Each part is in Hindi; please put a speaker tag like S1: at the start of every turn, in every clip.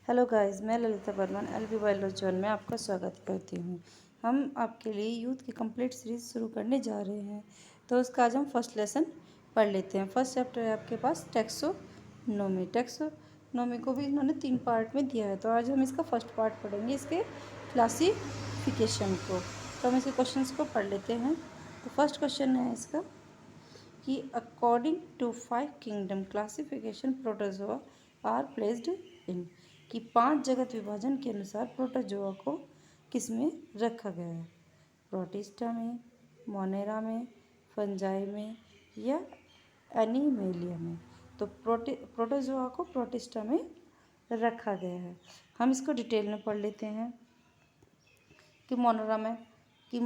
S1: हेलो गाइस, मैं ललिता वर्मन एलबी बायोलॉजी में आपका स्वागत करती हूँ। हम आपके लिए यूथ की कंप्लीट सीरीज़ शुरू करने जा रहे हैं। तो उसका आज हम फर्स्ट लेसन पढ़ लेते हैं। फर्स्ट चैप्टर है आपके पास टैक्सोनॉमी। टैक्सोनॉमी को भी इन्होंने 3 पार्ट में दिया है, तो आज हम इसका फर्स्ट पार्ट पढ़ेंगे, इसके क्लासिफिकेशन को। तो हम इसके क्वेश्चन को पढ़ लेते हैं। तो फर्स्ट क्वेश्चन है इसका कि according to 5 kingdom classification protozoa are placed in, कि 5 जगत विभाजन के अनुसार प्रोटोजोआ को किस में रखा गया है? प्रोटिस्टा में, मोनेरा में, फंजाई में या एनिमेलिया में। तो प्रोटोजोआ को प्रोटिस्टा में रखा गया है। हम इसको डिटेल में पढ़ लेते हैं कि मोनेरा में, कि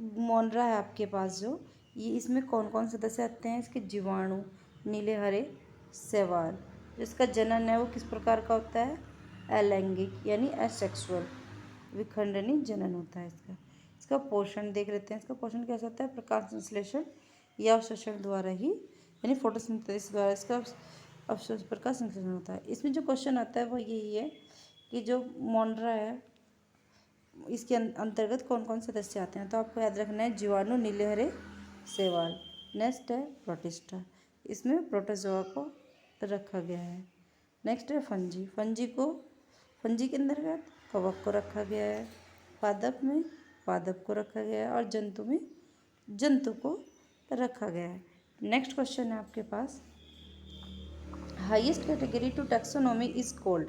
S1: मोनरा है आपके पास जो, ये इसमें कौन कौन सदस्य आते हैं? इसके जीवाणु, नीले हरे शैवाल। जो इसका जनन है वो किस प्रकार का होता है? अलैंगिक यानी एसेक्सुअल, विखंडनी जनन होता है इसका। इसका पोषण देख लेते हैं। इसका पोषण कैसा होता है? प्रकाश संश्लेषण या अवशोषण द्वारा ही, यानी फोटोसिंथेसिस द्वारा इसका प्रकाश संश्लेषण होता है। इसमें जो क्वेश्चन आता है वो यही है कि जो मोनरा है इसके अंतर्गत कौन कौन सदस्य आते हैं? तो आपको याद रखना है जीवाणु, नीले हरे शैवाल। नेक्स्ट है प्रोटिस्टा, इसमें प्रोटोजोआ को रखा गया है। नेक्स्ट है फंजी, फंजी के अंतर्गत कवक को रखा गया है। पादप में पादप को रखा गया है और जंतु में जंतु को रखा गया है। नेक्स्ट क्वेश्चन है आपके पास, highest category to taxonomy is called,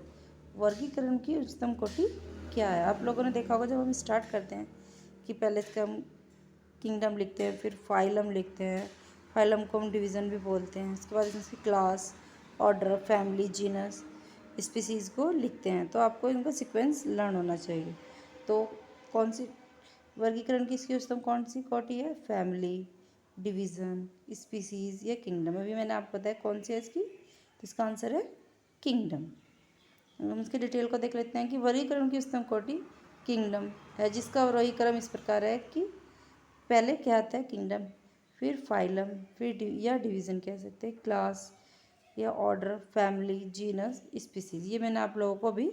S1: वर्गीकरण की उच्चतम कोटि क्या है? आप लोगों ने देखा होगा जब हम स्टार्ट करते हैं कि पहले इसका हम किंगडम लिखते हैं, फिर फाइलम लिखते हैं। फाइलम को हम डिवीज़न भी बोलते हैं। इसके बाद इसकी class, order, family, genus, species को लिखते हैं। तो आपको इनका सीक्वेंस लर्न होना चाहिए। तो कौन सी वर्गीकरण की इसकी उच्चतम कौन सी कोटि है? फैमिली, डिवीज़न, स्पीसीज़ या किंगडम। अभी मैंने आपको बताया कौन सी है इसकी, तो इसका आंसर है किंगडम। हम इसके डिटेल को देख लेते हैं कि वर्गीकरण की उच्चतम कोटि किंगडम है, जिसका वर्गीकरण इस प्रकार है कि पहले क्या आता है? किंगडम, फिर फाइलम, फिर या डिवीज़न कह सकते हैं, क्लास या ऑर्डर, फैमिली, जीनस, स्पीसीज। ये मैंने आप लोगों को अभी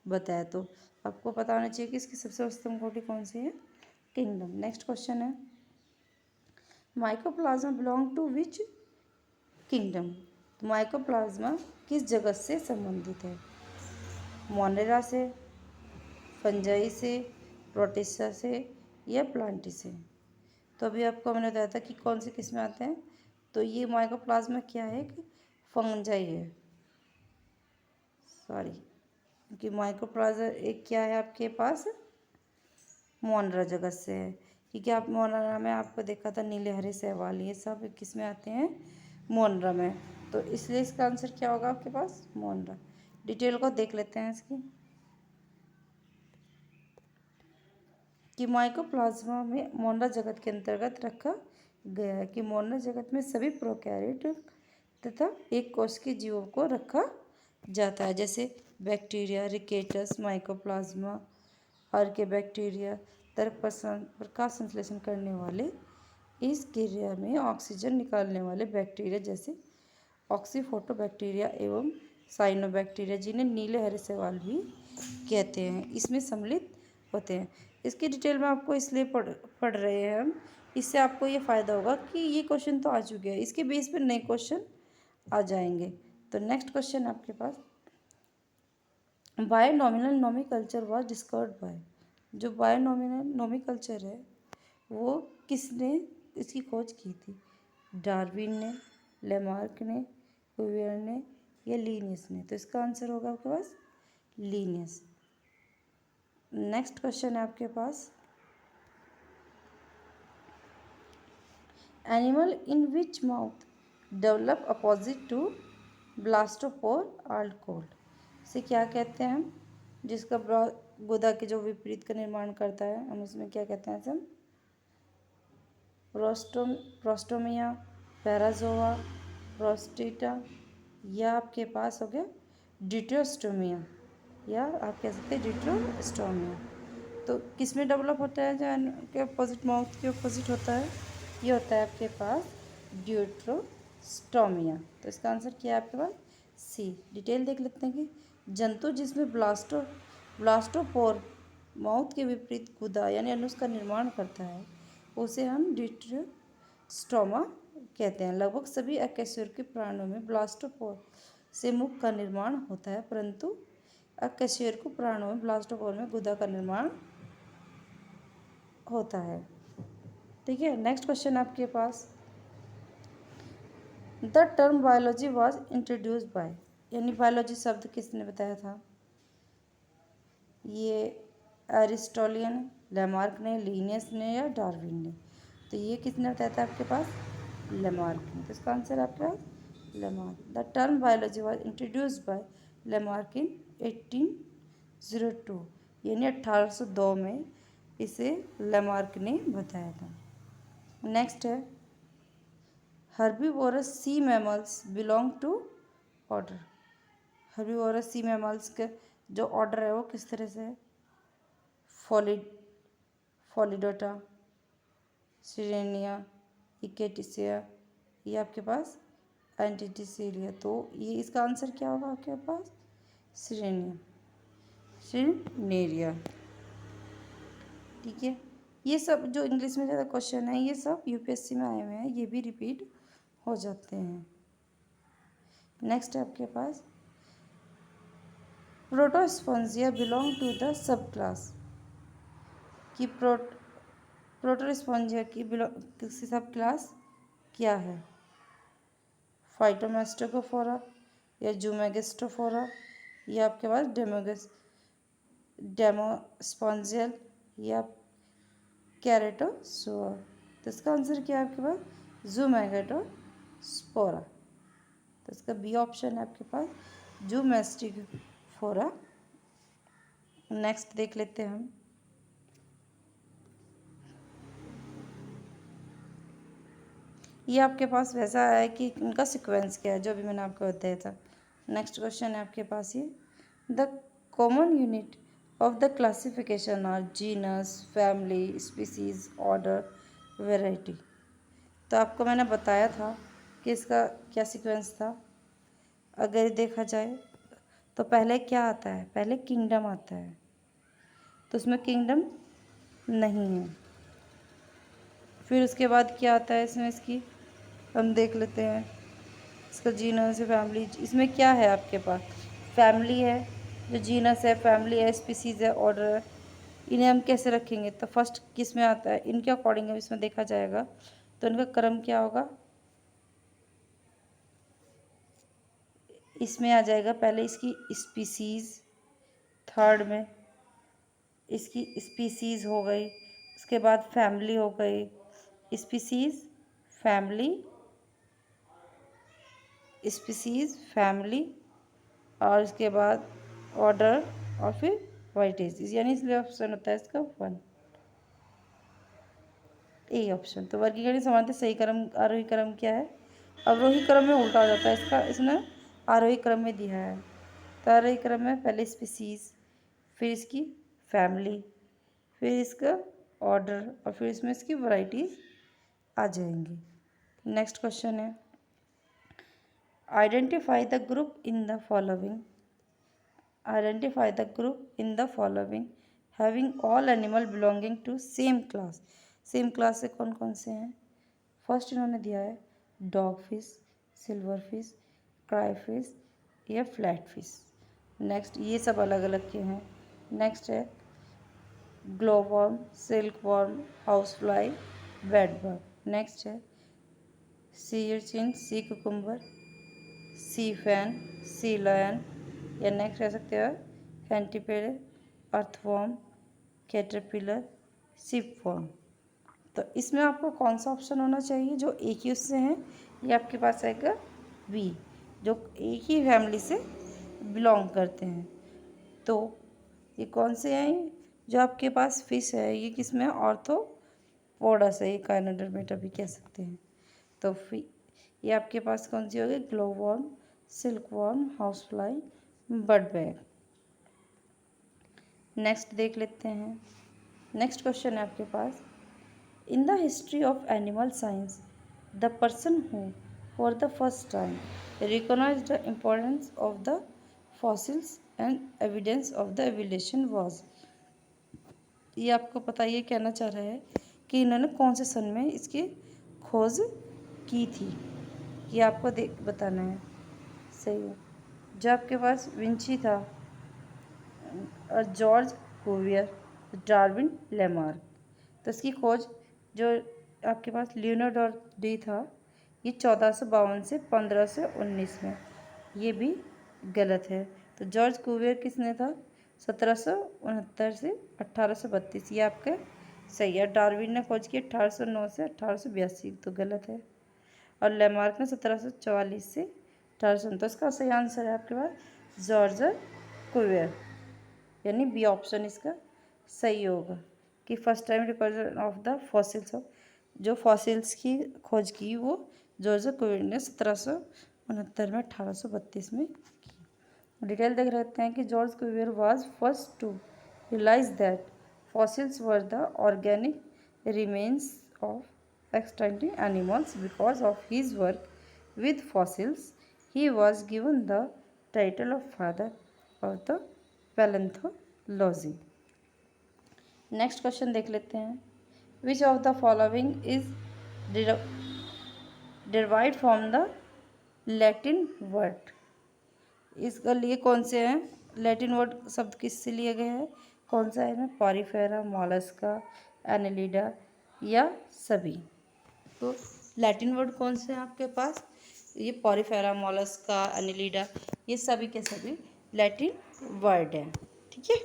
S1: बताया। तो आपको पता होना चाहिए कि इसकी सबसे उच्चतम कोटि कौन सी है? किंगडम। नेक्स्ट क्वेश्चन है, mycoplasma belong to which kingdom? तो माइकोप्लाज्मा किस जगत से संबंधित है? मोनेरा से, फंजाई से, प्रोटिस्टा से या प्लांटी से। तो अभी आपको मैंने बताया था कि कौन से किस में आते हैं। तो ये माइकोप्लाज्मा क्या है? कि फंजाई है, सॉरी, कि माइकोप्लाज्मा एक क्या है आपके पास? मोनरा जगत से है। क्योंकि आप मोनरा में आपको देखा था नीले हरे शैवाल, ये सब किस में आते हैं? मोनरा में। तो इसलिए इसका आंसर क्या होगा आपके पास? मोनरा। डिटेल को देख लेते हैं इसकी, कि माइकोप्लाज्मा में मोनरा जगत के अंतर्गत रखा गया है। कि मोनरा जगत में सभी प्रोकैरियोट तथा एक कोश के जीवों को रखा जाता है, जैसे बैक्टीरिया, रिकेटस, माइकोप्लाज्मा, आर्कियोबैक्टीरिया, प्रकाश संश्लेषण करने वाले, इस क्रिया में ऑक्सीजन निकालने वाले बैक्टीरिया जैसे ऑक्सीफोटोबैक्टीरिया एवं साइनोबैक्टीरिया, जिन्हें नीले हरे शैवाल भी कहते हैं, इसमें सम्मिलित होते हैं। इसकी डिटेल में आपको इसलिए पढ़ रहे हैं हम, इससे आपको ये फ़ायदा होगा कि ये क्वेश्चन तो आ चुके हैं, इसके बेस पर नए क्वेश्चन आ जाएंगे। तो नेक्स्ट क्वेश्चन आपके पास, बायोनॉमिनल नोमेनक्लेचर वाज डिस्कवर्ड बाय, जो बायोनॉमिनल नोमेनक्लेचर है वो किसने इसकी खोज की थी? डार्विन ने, लेमार्क ने, क्यूवियर ने या लीनियस ने। तो इसका आंसर होगा आपके पास लीनियस। नेक्स्ट क्वेश्चन है आपके पास, animal in which mouth develop opposite to blastopore are called, से क्या कहते हैं हम? जिसका गुदा के जो विपरीत का निर्माण करता है, हम उसमें क्या कहते हैं? हम प्रोस्टोमिया, पैराजोआ, प्रोस्टिटा या आपके पास हो गया डिट्रोस्टोमिया, या आप कह सकते हैं डिट्रोस्टोमिया। तो किस में डेवलप होता है जो के अपोजिट, माउथ के अपोजिट होता है? ये होता है आपके पास ड्यूट्रोस्टोमिया। तो इसका आंसर क्या है आपके पास? सी। डिटेल देख लेते हैं कि जंतु जिसमें ब्लास्टोपोर माउथ के विपरीत गुदा यानी अनुष का निर्माण करता है उसे हम डिस्ट्रोस्टोमा कहते हैं। लगभग सभी अकशेरुकी प्राणियों में ब्लास्टोपोर से मुख का निर्माण होता है, परंतु अकशेरुकी प्राणियों में ब्लास्टोपोर में गुदा का निर्माण होता है। ठीक है, नेक्स्ट क्वेश्चन आपके पास, the term biology was introduced by, यानी बायोलॉजी शब्द किसने बताया था? ये एरिस्टोटल ने, लेमार्क ने, लिनियस ने या डार्विन ने? तो ये किसने बताया था आपके पास? लेमार्क ने। तो इसका आंसर आपके पास Lamarck. The term biology was introduced by Lamarck in 1802, यानी 1802 में इसे लेमार्क ने बताया था। नेक्स्ट है, herbivorous sea mammals belong to order. Herbivorous sea mammals के जो ऑर्डर है वो किस तरह से है? फॉलिडोटा, सिरेनिया, इकेटिसिया, ये आपके पास एंटीटिसिलिया। तो ये इसका आंसर क्या होगा आपके पास? सिरेनिया, सिरेनेरिया। ठीक है, ये सब जो इंग्लिश में ज़्यादा क्वेश्चन है ये सब यूपीएससी में आए हुए हैं, ये भी रिपीट हो जाते हैं। नेक्स्ट है आपके पास, Protospongia belong to the sub class, कि प्रोटोस्पोंजिया की किसी सब क्लास क्या है? फाइटोमेस्टोफोरा या जूमेगेस्टोफोरा या आपके पास डेमोस्पोंजियल या कैरेटोसोआ। तो इसका आंसर क्या है आपके पास? जूमेगेटोस्पोरा। तो इसका बी ऑप्शन है आपके पास जूमेस्टिफोरा। नेक्स्ट देख लेते हैं हम, ये आपके पास वैसा है कि इनका सीक्वेंस क्या है जो भी मैंने आपको बताया था। नेक्स्ट क्वेश्चन है आपके पास ये, the common unit of the classification are genus, family, species, order, variety. तो आपको मैंने बताया था कि इसका क्या सीक्वेंस था। अगर देखा जाए तो पहले क्या आता है? पहले किंगडम आता है, तो उसमें किंगडम नहीं है। फिर उसके बाद क्या आता है इसमें, इसकी हम देख लेते हैं, इसका जीनस है, फैमिली। इसमें क्या है आपके पास? फैमिली है, जो जीनस है, फैमिली है, स्पीसीज है, ऑर्डर है। इन्हें हम कैसे रखेंगे? तो फर्स्ट किस में आता है? इनके अकॉर्डिंग इसमें देखा जाएगा तो इनका क्रम क्या होगा? इसमें आ जाएगा पहले इसकी स्पीसीज, थर्ड में इसकी स्पीसीज हो गई, उसके बाद फैमिली हो गई, स्पीसीज, फैमिली, स्पीसीज, फैमिली, और उसके बाद ऑर्डर और फिर वाइटेज, यानी इसलिए ऑप्शन होता है इसका 1, ए ऑप्शन। तो वर्गीकरण समानता सही क्रम आरोही क्रम क्या है? अवरोही क्रम में उल्टा हो जाता है इसका, इसने आरोही क्रम में दिया है। तो आरोही क्रम में पहले स्पीसीज, फिर इसकी फैमिली, फिर इसका ऑर्डर और फिर इसमें इसकी वैरायटीज आ जाएंगी। नेक्स्ट क्वेश्चन है, identify the group in the following, identify the group in the following having all animal belonging to same class. Same class से कौन कौन से हैं? फर्स्ट इन्होंने दिया है dog fish, silver fish, cray fish या फ्लैट फिश। नेक्स्ट ये सब अलग अलग के हैं। नेक्स्ट है glowworm, silk worm, house fly, bed bug. Next है sea urchin, sea cucumber, sea fan, sea lion, या नेक्स्ट कह सकते हो सेंटीपेड, अर्थवर्म, कैटरपिलर, शिपवर्म। तो इसमें आपको कौन सा ऑप्शन होना चाहिए? जो एक ही उससे हैं, ये आपके पास आएगा बी, जो एक ही फैमिली से बिलोंग करते हैं। तो ये कौन से हैं? जो आपके पास फिश है ये किस में? ऑर्थ्रोपोडस है, ये काइनोडर्मेटा भी कह सकते हैं। तो ये आपके पास कौन सी होगी? Glowworm, silkworm, house fly, bird bag. Next देख लेते हैं। नेक्स्ट क्वेश्चन है आपके पास, in the history of animal science the person who for the first time recognized the importance of the fossils and evidence of the evolution was। ये आपको पता ये कहना चाह रहा है कि इन्होंने कौन से सन में इसकी खोज की थी, ये आपको बताना है। सही है। जो आपके पास विंची था और जॉर्ज कुवियर, डार्विन, लेमार्क, तो इसकी खोज जो आपके पास लियोनार्डो डी था ये 1452 से 1519 में, ये भी गलत है। तो जॉर्ज कुवियर किसने था 1769 से 1832, ये आपका सही है। डार्विन ने खोज की 1809 से 1882, तो गलत है। और लेमार्क ने 1744 से 1800, तो इसका सही आंसर है आपके पास जॉर्ज कुवियर, यानी बी ऑप्शन इसका सही होगा कि first time record of the fossils of, जो फॉसिल्स की खोज की वो जॉर्ज कुवियर ने 1769 में 1832 में की। डिटेल देख रहते हैं कि George Cuvier was first to realize that fossils were the organic remains of extinct animals. Because of his work with fossils he was given the title of father of the palaeontology. Next question देख लेते हैं। Which of the following is derived from the Latin word. इसका लिए कौन से हैं लैटिन वर्ड शब्द किससे लिए गए हैं, कौन सा है इसमें, पॉरीफेरा, मॉलस्का, एनेलिडा या सभी। तो लैटिन वर्ड कौन से हैं आपके पास, ये पॉरीफेरा, मॉलस्का, एनेलिडा, ये सभी के सभी लैटिन वर्ड हैं। ठीक है।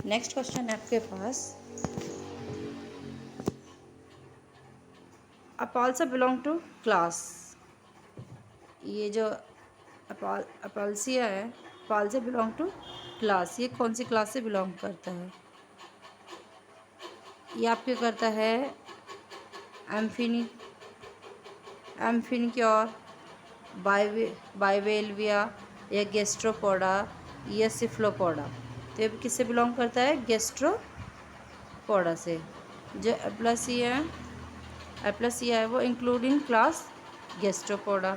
S1: नेक्स्ट क्वेश्चन है आपके पास। अपाल्सा बिलोंग टू क्लास, ये जो अपाल्सिया है, अपाल्सिया बिलोंग टू क्लास, ये कौन सी क्लास से बिलोंग करता है, ये आपके करता है एम्फिनिक्योर, बाइवेल्विया या गेस्ट्रोपोडा या सिफ्लोपोडा। तो ये किससे बिलोंग करता है, गेस्ट्रोपोडा से। जो एप्लसिया है वो इंक्लूडिंग क्लास गेस्ट्रोपोडा।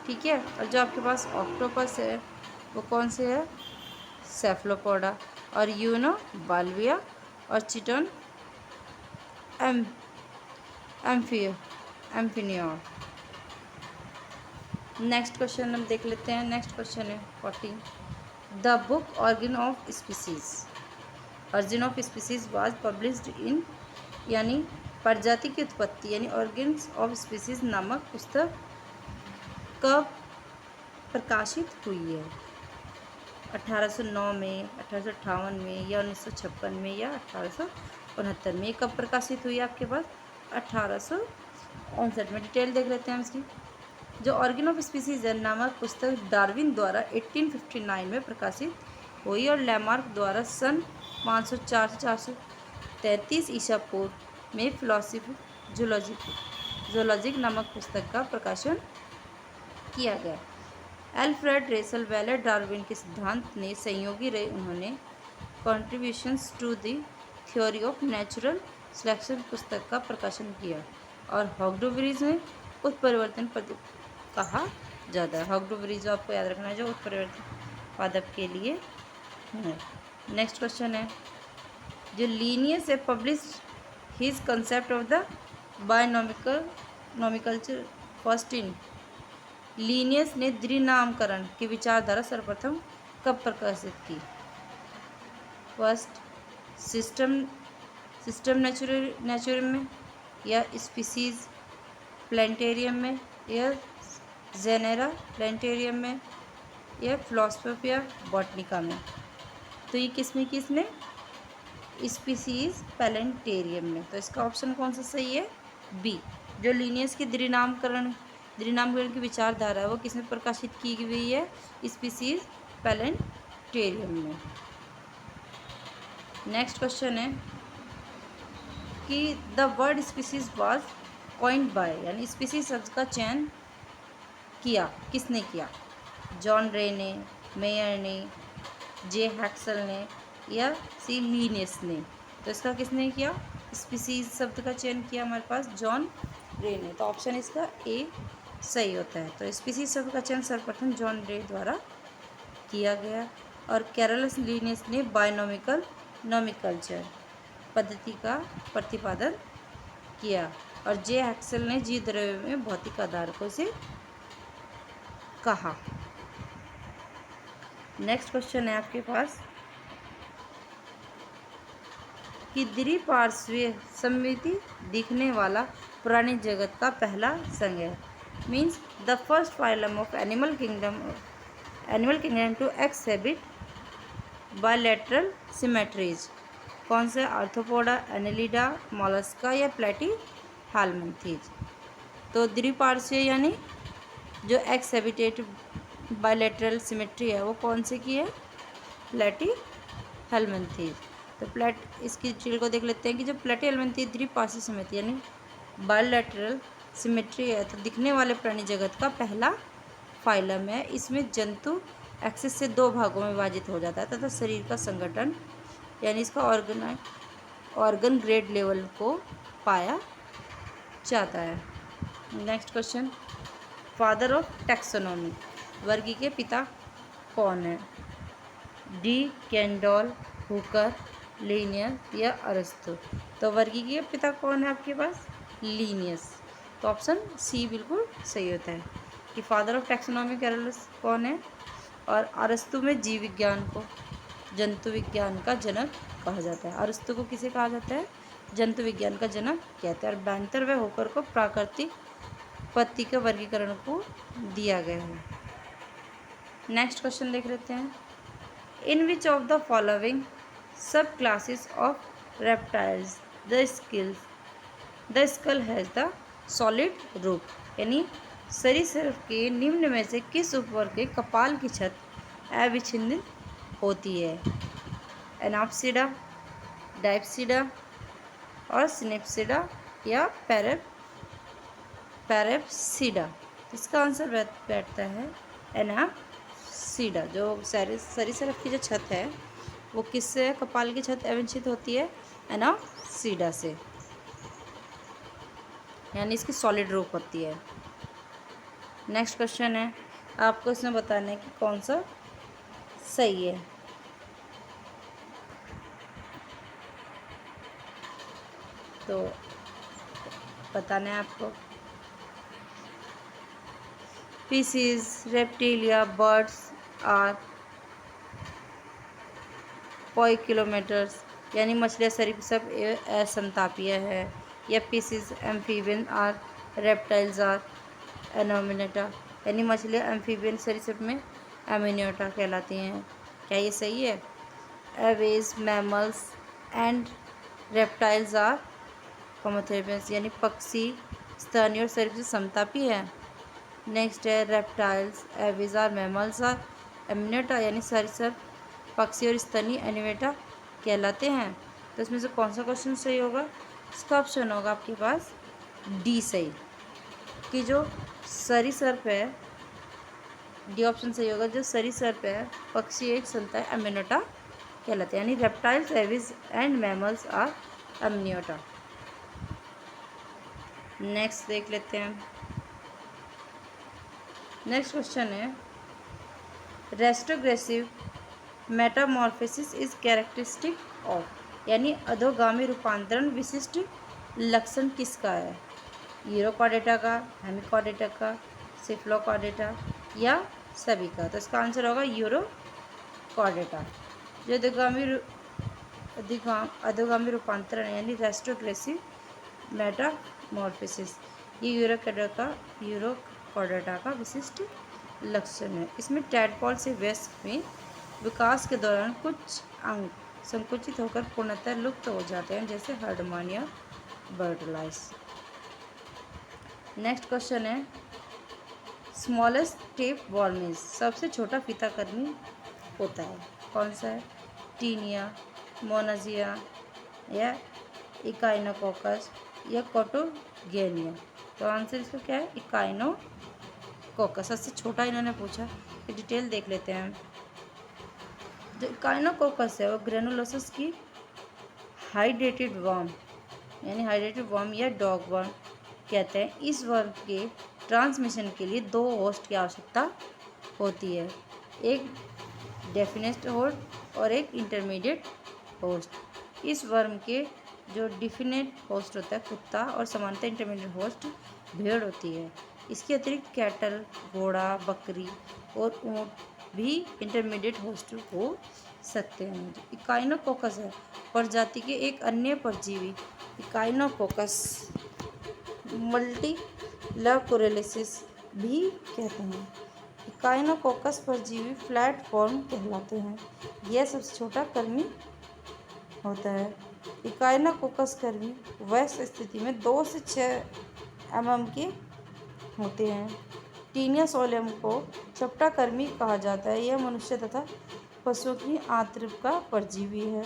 S1: ठीक है। और जो आपके पास ऑक्टोपस है वो कौन से है, सेफ्लोपोडा। और यूनो बाल्विया और चिटन एम्फिनियोर। नेक्स्ट क्वेश्चन हम देख लेते हैं। नेक्स्ट क्वेश्चन है 14। The book organ of species, origin of species was published in, यानी प्रजाति की उत्पत्ति यानी ऑर्गन्स ऑफ स्पीसीज नामक पुस्तक कब प्रकाशित हुई है, 1809 में, 1858 में या 1956 में या 1869 में। कब प्रकाशित हुई है आपके पास, 1859 में। डिटेल देख लेते हैं इसकी। जो ऑर्गन ऑफ स्पीसीज नामक पुस्तक डार्विन द्वारा 1859 में प्रकाशित हुई और लेमार्क द्वारा सन 504 से 433 ईसा पूर्व में फिलोसफी जूलॉजिक नामक पुस्तक का प्रकाशन किया गया। एल्फ्रेड रेसल वेलर डार्विन के सिद्धांत ने सहयोगी रहे। उन्होंने contributions to the theory of natural selection पुस्तक का प्रकाशन किया और हॉग्डोवरीज में उत्परिवर्तन कहा जाता है। हॉग्डोवरीज आपको याद रखना है, जो उत्परिवर्तन पादप के लिए है। नेक्स्ट क्वेश्चन है। जो लीनियस है published his concept of the binomial nomenclature first in. Linnaeus ने द्विनामकरण की विचारधारा सर्वप्रथम कब प्रकाशित की, फर्स्ट सिस्टम नेचुरम में या स्पीसीज प्लांटेरियम में या जेनेरा प्लांटेरियम में या फिलोसफिया बॉटनिका में। तो ये किसमें किसने, स्पीसीज प्लांटेरियम में। तो इसका ऑप्शन कौन सा सही है, बी। जो लीनियस की द्विनामकरण की विचारधारा है वो किसमें प्रकाशित की हुई है, स्पीसीज प्लांटेरियम में। नेक्स्ट क्वेश्चन है कि the word species was coined bye, यानी स्पीसीज शब्द का चयन किया किसने किया, जॉन रे ने, मेयर ने, जे हैक्सल ने या सी लीनियस ने। तो इसका किसने किया, स्पीसीज शब्द का चयन किया हमारे पास जॉन रे ने। तो ऑप्शन इसका ए सही होता है। तो स्पीसीज शब्द का चयन सर्वप्रथम जॉन डे द्वारा किया गया और कैरोलस लिनियस ने बायोनॉमिकल नोमेनक्लेचर पद्धति का प्रतिपादन किया और जे एक्सेल ने जीव द्रव्य में भौतिक आधारकों से कहा। नेक्स्ट क्वेश्चन है आपके पास कि द्विपार्श्वीय सममिति दिखने वाला प्राणी जगत का पहला संघ है। Means the first phylum of animal kingdom to exhibit bilateral symmetries. कौन से? आर्थ्रोपोडा, एनेलिडा, मोलस्का या प्लेटीहेल्मिन्थीज। तो द्विपार्श्वीय यानी जो एक्सहिबिटेड बायलैटरल सिमेट्री है वो कौन से की है? प्लेटीहेल्मिन्थीज। तो इसकी डिटेल को देख लेते हैं कि जो प्लेटीहेल्मिन्थीज द्विपार्श्वीय समिति यानी बायलैटरल सिमेट्री है तो दिखने वाले प्राणी जगत का पहला फाइलम है। इसमें जंतु एक्सिस से दो भागों में विभाजित हो जाता है तथा शरीर का संगठन यानी इसका ऑर्गन ग्रेड लेवल को पाया जाता है। Next question, father of taxonomy, वर्गी के पिता कौन है? डी कैंडोल, हुकर, लिनियस या अरस्तु। तो वर्गी के पिता कौन है आपके पास? लिनियस। तो ऑप्शन सी बिल्कुल सही होता है कि फादर ऑफ टैक्सोनॉमी कैरोलस कौन है और अरस्तु में जीव विज्ञान को जंतु विज्ञान का जनक कहा जाता है। अरस्तु को किसे कहा जाता है? जंतु विज्ञान का जनक कहते हैं। और बैंतर व होकर को प्राकृतिक पत्ती के वर्गीकरण को दिया गया है। नेक्स्ट क्वेश्चन देख लेते हैं, in which of the following sub classes of reptiles the skull has the solid roof. यानी सरीसृप के निम्न में से किस उपवर्ग के कपाल की छत अविच्छिन्न होती है? एनाप्सिडा, डायप्सिडा और सिनेप्सिडा या पैरेप्सिडा। इसका आंसर बैठता है एनाप्सिडा। जो सरीसृप की जो छत है वो किससे कपाल की छत अविच्छिन्न होती है? एनाप्सिडा से, यानी इसकी सॉलिड रूप होती है। नेक्स्ट क्वेश्चन है, आपको इसमें बताना है कि कौन सा सही है। तो बताना है आपको, Pisces Reptilia birds are poikilotherms, यानी मछलियाँ सरीसृप असंतापीय है, या Pisces amphibian are reptiles are Anamniota, यानी मछलियाँ एम्फीबियन सरीसृप में एमिनियोटा कहलाती हैं। क्या ये सही है? Aves mammals and reptiles are homoiotherms, यानी पक्षी स्तनी और सरीसृप समतापी है। नेक्स्ट है reptiles Aves are mammals are Amniota, यानी सरीसृप पक्षी और स्तनी एनिमेटा कहलाते हैं। तो इसमें से कौन सा क्वेश्चन सही होगा? इसका ऑप्शन होगा आपके पास डी सही, कि जो सरीसृप है, डी ऑप्शन सही होगा, जो सरीसृप है पक्षी एक संता है एमिनियोटा कहलाते हैं, यानी reptiles Aves and mammals are Amniota. Next देख लेते हैं, नेक्स्ट क्वेश्चन है, retrogressive metamorphosis is characteristic of, यानी अधोगामी रूपांतरण विशिष्ट लक्षण किसका है? यूरोकॉर्डेटा का, हेमिकॉर्डेटा का, सिफ्लोकॉर्डेटा या सभी का। तो इसका आंसर होगा यूरोकॉर्डेटा। जो अधोगामी रूपांतरण यानी रेट्रोग्रेसिव मेटामॉर्फोसिस, ये यूरोकॉर्डेटा का विशिष्ट लक्षण है। इसमें टैडपॉल से वयस्क में विकास के दौरान कुछ अंग संकुचित होकर पूर्णतः लुप्त हो जाते हैं, जैसे हर्डमान या बर्डलाइस। नेक्स्ट क्वेश्चन है, स्मॉलेस्ट टेप वर्मिस, सबसे छोटा फीताकर्मी होता है, कौन सा है? टीनिया, मोनाजिया या इकाइनोकोकस या कोटोगेनिया। तो आंसर इसका क्या है? इकाइनोकोकस। सबसे छोटा इन्होंने पूछा, डिटेल देख लेते हैं। जो इकाइनोकोकस है वो ग्रेनुलोसस की हाइड्रेटेड वर्म, यानी हाइड्रेटेड वर्म या डॉग वर्म कहते हैं। इस वर्म के ट्रांसमिशन के लिए 2 होस्ट की आवश्यकता होती है, एक डेफिनेट होस्ट और एक इंटरमीडिएट होस्ट। इस वर्म के जो डिफिनेट होस्ट होता है कुत्ता और सामान्यतः इंटरमीडिएट होस्ट भेड़ होती है। इसके अतिरिक्त कैटल, घोड़ा, बकरी और ऊँट भी इंटरमीडिएट होस्ट हो सकते हैं। इकाइनोकोकस है प्रजाति के एक अन्य परजीवी इकाइनोकोकस मल्टीलैकुरेलिसिस भी कहते हैं। इकाइनोकोकस परजीवी प्लेटफॉर्म कहलाते हैं। यह सबसे छोटा कृमि होता है। इकाइनोकोकस कृमि वयस्क स्थिति में 2 से 6 mm के होते हैं। टीनिया सोलियम को चपटा कृमि कहा जाता है। यह मनुष्य तथा पशुओं की आंतरिक का परजीवी है।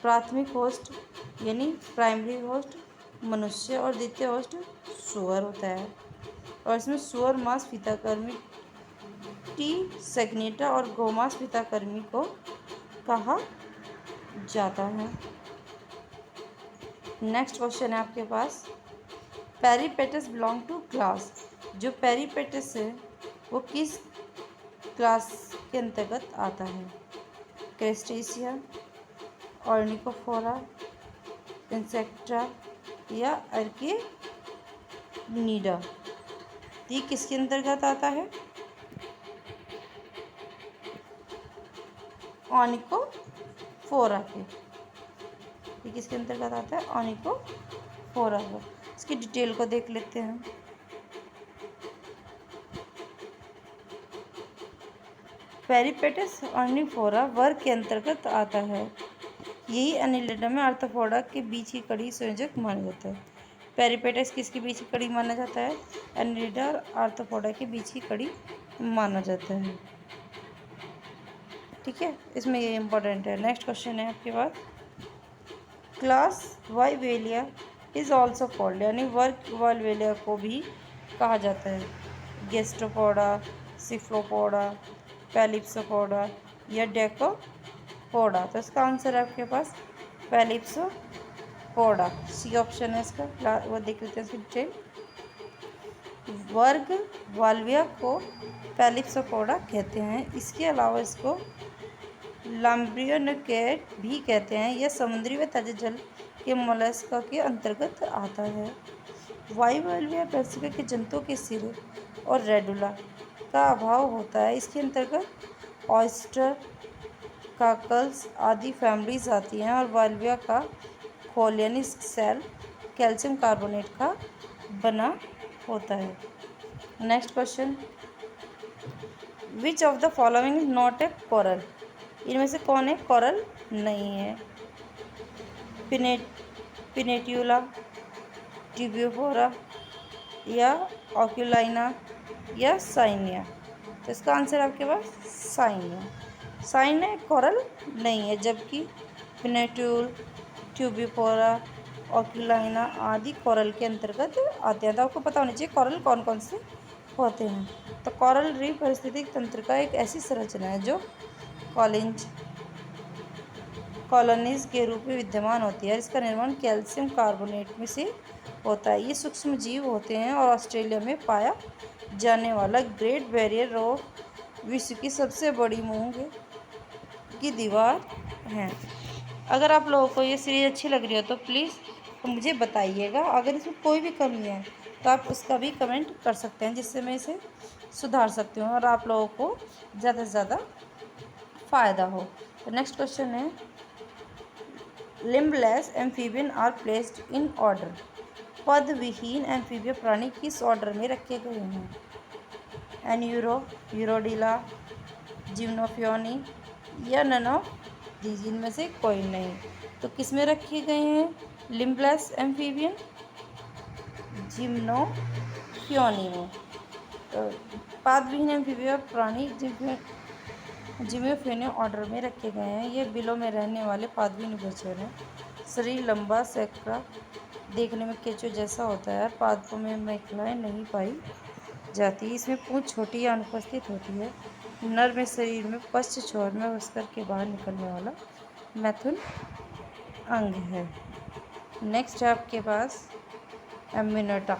S1: प्राथमिक होस्ट यानी प्राइमरी होस्ट मनुष्य और द्वितीय होस्ट सूअर होता है, और इसमें सूअर मांस फीताकृमि टी सेग्नेटा और गोमांस फीताकृमि को कहा जाता है। नेक्स्ट क्वेश्चन है आपके पास, पेरिपेटस बिलोंग टू क्लास। जो पेरिपेटस है वो किस क्लास के अंतर्गत आता है? क्रेस्टेशिया, ऑर्निकोफोरा, इंसेक्टा या आर्केनिडा। ये किसके अंतर्गत आता है? ऑर्निकोफोरा के। ये किसके अंतर्गत आता है? ऑर्निकोफोरा को। इसकी डिटेल को देख लेते हैं। पेरिपेटस ऑर्निफोरा वर्ग के अंतर्गत आता है। यही एनिलिडा में आर्थ्रोपोडा के बीच की कड़ी संयोजक माना जाता है। पेरिपेटस किसके बीच की कड़ी माना जाता है? एनिलिडा और आर्थ्रोपोडा के बीच की कड़ी माना जाता है। ठीक है, इसमें ये इम्पोर्टेंट है। नेक्स्ट क्वेश्चन है आपके पास, क्लास वाइवेलिया इज ऑल्सो कॉल्ड, यानी वर्ग वाइवेलिया को भी कहा जाता है गैस्ट्रोपोडा, सिफ्लोपोडा, पैलिप्सोपोडा या डेकोपोडा। तो इसका आंसर है आपके पास पैलिप्सोपोडा, सी ऑप्शन है इसका। वो देख लेते हैं इसकी डिटेल। वर्ग वाल्विया को पैलिप्सोपोडा कहते हैं। इसके अलावा इसको लैम्ब्रियोनेकेट भी कहते हैं। यह समुद्री व ताजे जल के मोलस्का के अंतर्गत आता है। वाइवाल्विया पैसिफिक के जंतुओं के सिरे और रेडुला का अभाव होता है। इसके अंतर्गत ऑयस्टर, काकल्स आदि फैमिलीज आती हैं, और वाल्विया का खोल यानी सेल कैल्शियम कार्बोनेट का बना होता है। Next question, which of the following is not a coral. इनमें से कौन है कोरल नहीं है? पिनेट्यूला, ट्यूबियोफोरा या ऑक्यूलाइना या साइनिया। तो इसका आंसर आपके पास साइनिया। साइनिया कोरल नहीं है, जबकि पिनेट्यूल, ट्यूबियोफोरा, ऑक्यूलाइना आदि कोरल के अंतर्गत आते हैं। तो आपको पता होना चाहिए कोरल कौन कौन से होते हैं। तो कोरल रीफ पारिस्थितिक तंत्र का एक ऐसी संरचना है जो कॉलोनीज के रूप में विद्यमान होती है। इसका निर्माण कैल्शियम कार्बोनेट में से होता है। ये सूक्ष्म जीव होते हैं और ऑस्ट्रेलिया में पाया जाने वाला ग्रेट बैरियर रीफ विश्व की सबसे बड़ी मूंग की दीवार है। अगर आप लोगों को ये सीरीज अच्छी लग रही हो तो प्लीज़ मुझे बताइएगा। अगर इसमें कोई भी कमी है तो आप उसका भी कमेंट कर सकते हैं, जिससे मैं इसे सुधार सकती हूँ और आप लोगों को ज़्यादा से ज़्यादा फ़ायदा हो। तो नेक्स्ट क्वेश्चन है, limbless amphibian are placed in order. पद विहीन एम्फीबिया प्राणी किस ऑर्डर में रखे गए हैं? एन्यूरो, यूरोडिला, जिम्नोफियोनी या नन ऑफ दीज। इनमें से कोई नहीं। तो किस में रखे गए हैं? लिम्बलेस एम्फीबियन जिम्नोफियोनी में। तो पादविहीन एम्फीबिया प्राणी जिम्नोफियोनी ऑर्डर में रखे गए हैं। ये बिलों में रहने वाले पादविहीन उभयचर हैं। शरीर लंबा सैकड़ा देखने में केंचुए जैसा होता है और पादपों में मेखलाएं नहीं पाई जाती। इसमें पूंछ छोटी या अनुपस्थित होती है। नर में शरीर में पश्च छोर में उसकर के बाहर निकलने वाला मैथुन अंग है। नेक्स्ट है आपके पास एम्यूनेटा।